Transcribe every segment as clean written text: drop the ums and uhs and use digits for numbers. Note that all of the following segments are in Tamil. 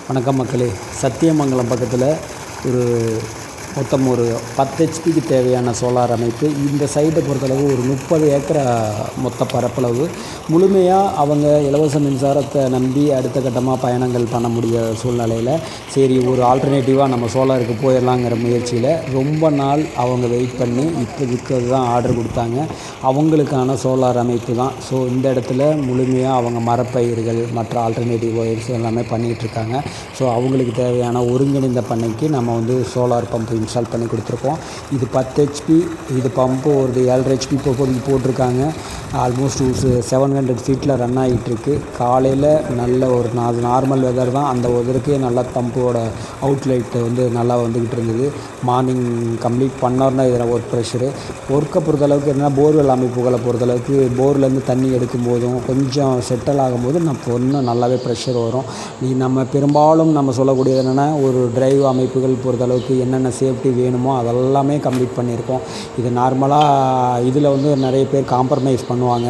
வணக்கம் மக்களே. சத்தியமங்கலம் பக்கத்தில் மொத்தம் ஒரு 10 ஹெச்பிக்கு தேவையான சோலார் அமைப்பு. இந்த சைட்டை பொறுத்தளவு ஒரு 30 ஏக்கர் மொத்த பரப்பளவு. முழுமையாக அவங்க இலவச மின்சாரத்தை நம்பி அடுத்த கட்டமாக பயணங்கள் பண்ண முடியாத சூழ்நிலையில் சரி ஒரு ஆல்டர்னேட்டிவாக நம்ம சோலாருக்கு போயிடலாங்கிற முயற்சியில் ரொம்ப நாள் அவங்க வெயிட் பண்ணி இப்போதுக்கு தான் ஆர்டர் கொடுத்தாங்க. அவங்களுக்கான சோலார் அமைப்பு தான். ஸோ இந்த இடத்துல முழுமையாக அவங்க மரப்பயிர்கள் மற்ற ஆல்டர்னேட்டிவ் ஒயர்ஸ் எல்லாமே பண்ணிகிட்ருக்காங்க. ஸோ அவங்களுக்கு தேவையான ஒருங்கிணைந்த பண்ணைக்கு நம்ம சோலார் பம்ப் இன்ஸ்டால் பண்ணி கொடுத்துருக்கோம். இது 10 ஹெச்பி. இது பம்பு ஒரு 7.5 ஹெச்பி போட்டிருக்காங்க. ஆல்மோஸ்ட் 700 ஃபீட்டில் ரன் ஆகிட்டுருக்கு. காலையில் நல்ல ஒரு நார்மல் வெதர் தான். அந்த வெதருக்கு நல்லா பம்போட அவுட்லைட்டு நல்லா வந்துக்கிட்டு இருந்தது. மார்னிங் கம்ப்ளீட் பண்ணோன்னா இதில் ஒர்க் ப்ரெஷரு ஒர்க்கை பொறுத்தளவுக்கு என்னென்னா போர்வெல் அமைப்புகளை பொறுத்தளவுக்கு போர்லேருந்து தண்ணி எடுக்கும் போதும் கொஞ்சம் செட்டில் ஆகும்போது இன்னும் நல்லாவே ப்ரெஷர் வரும். நம்ம பெரும்பாலும் நம்ம சொல்லக்கூடியது என்னென்னா ஒரு டிரைவ் அமைப்புகள் பொறுத்தளவுக்கு என்னென்ன சேஃப்டி வேணுமோ அதெல்லாமே கம்ப்ளீட் பண்ணியிருக்கோம். இது நார்மலாக இதில் நிறைய பேர் காம்ப்ரமைஸ் பண்ணுவாங்க.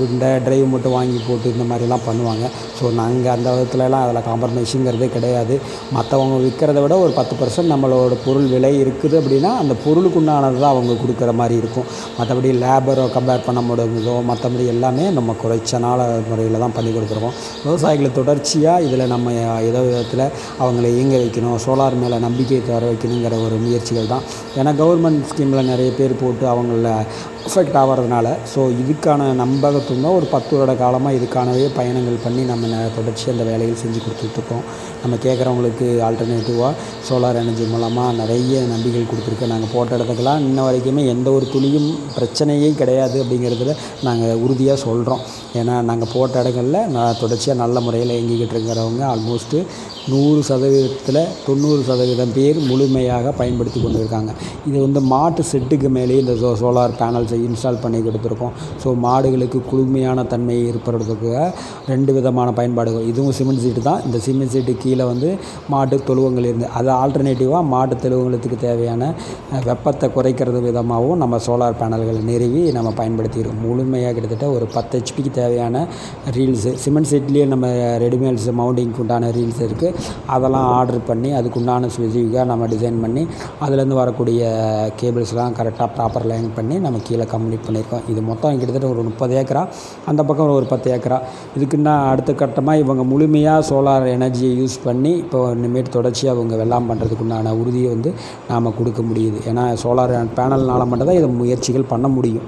இந்த டிரைவ் மட்டும் வாங்கி போட்டு இந்த மாதிரிலாம் பண்ணுவாங்க. ஸோ நாங்கள் அந்த விதத்துலலாம் அதில் காம்ப்ரமைஸுங்கிறதே கிடையாது. மற்றவங்க விற்கிறத விட ஒரு 10% நம்மளோட பொருள் விலை இருக்குது அப்படின்னா அந்த பொருளுக்கு உண்டானது தான் அவங்க கொடுக்குற மாதிரி இருக்கும். மற்றபடி லேபரை கம்பேர் பண்ண முடியுதோ மற்றபடி எல்லாமே நம்ம குறைச்சனால முறையில் தான் பண்ணி கொடுத்துருக்கோம். விவசாயிகளை தொடர்ச்சியாக இதில் நம்ம ஏதோ விதத்தில் அவங்கள இயங்க வைக்கணும், சோலார் மேலே நம்பிக்கை தர வைக்கணுங்கிற ஒரு முயற்சிகள் தான். ஏன்னா கவர்மெண்ட் ஸ்கீமில் நிறைய பேர் போட்டு அவங்கள அஃபெக்ட் ஆகிறதுனால ஸோ இதுக்கான நம்பகத்துவம் தான் ஒரு 10 வருட காலமாக இதுக்கானவே பயணங்கள் பண்ணி நம்ம தொடர்ச்சி அந்த வேலைகள் செஞ்சு கொடுத்துட்ருக்கோம். நம்ம கேட்குறவங்களுக்கு ஆல்டர்னேட்டிவாக சோலார் எனர்ஜி மூலமாக நிறைய நம்பிக்கைகள் கொடுத்துருக்கோம். நாங்கள் போட்ட இடத்துக்கெல்லாம் இன்ன வரைக்குமே எந்த ஒரு துளியும் பிரச்சனையே கிடையாது அப்படிங்கிறதுல நாங்கள் உறுதியாக சொல்கிறோம். ஏன்னா நாங்கள் போட்ட இடங்களில் தொடர்ச்சியாக நல்ல முறையில் இயங்கிக்கிட்டு இருக்கிறவங்க ஆல்மோஸ்ட்டு 100%ல் 90% பேர் முழுமையாக பயன்படுத்தி கொண்டு இருக்காங்க. இது மாட்டு செட்டுக்கு மேலேயே இந்த சோலார் பேனல்ஸை இன்ஸ்டால் பண்ணி கொடுத்துருக்கோம். ஸோ மாடுகளுக்கு குளுமையான தன்மையை ஏற்படுறதுக்கு 2 விதமான பயன்பாடுகள். இதுவும் சிமெண்ட் சீட்டு தான். இந்த சிமெண்ட் சீட்டு கீழே மாட்டு தொழுவங்கள் இருந்து அது ஆல்டர்னேட்டிவாக மாட்டு தொழுவங்களுக்கு தேவையான வெப்பத்தை குறைக்கிறது விதமாகவும் நம்ம சோலார் பேனல்களை நிறுவி நம்ம பயன்படுத்திக்கிறோம். முழுமையாக கிட்டத்தட்ட ஒரு 10 ஹெச்பிக்கு தேவையான ரீல்ஸு சிமெண்ட் சீட்லேயே நம்ம ரெடிமேட்ஸ் மவுண்டிங்க்கு உண்டான ரீல்ஸ் இருக்குது. அதெல்லாம் ஆர்டர் பண்ணி அதுக்குண்டான ஸ்பெசிஃபிக்காக நம்ம டிசைன் பண்ணி அதுலேருந்து வரக்கூடிய கேபிள்ஸ்லாம் கரெக்டாக ப்ராப்பர் லைன் பண்ணி நம்ம கீழே கம்ப்ளீட் பண்ணியிருக்கோம். இது மொத்தம் கிட்டத்தட்ட ஒரு 30 ஏக்கரா, அந்த பக்கம் ஒரு 10 ஏக்கரா. இதுக்குன்னா அடுத்த கட்டமாக இவங்க முழுமையாக சோலார் எனர்ஜியை யூஸ் பண்ணி இப்போ இனிமேட்டு தொடர்ச்சியாக அவங்க வெள்ளாம் பண்ணுறதுக்குண்டான உறுதியை நாம் கொடுக்க முடியுது. ஏன்னா சோலார் பேனல்னால் மட்டும் தான் இதை முயற்சிகள் பண்ண முடியும்.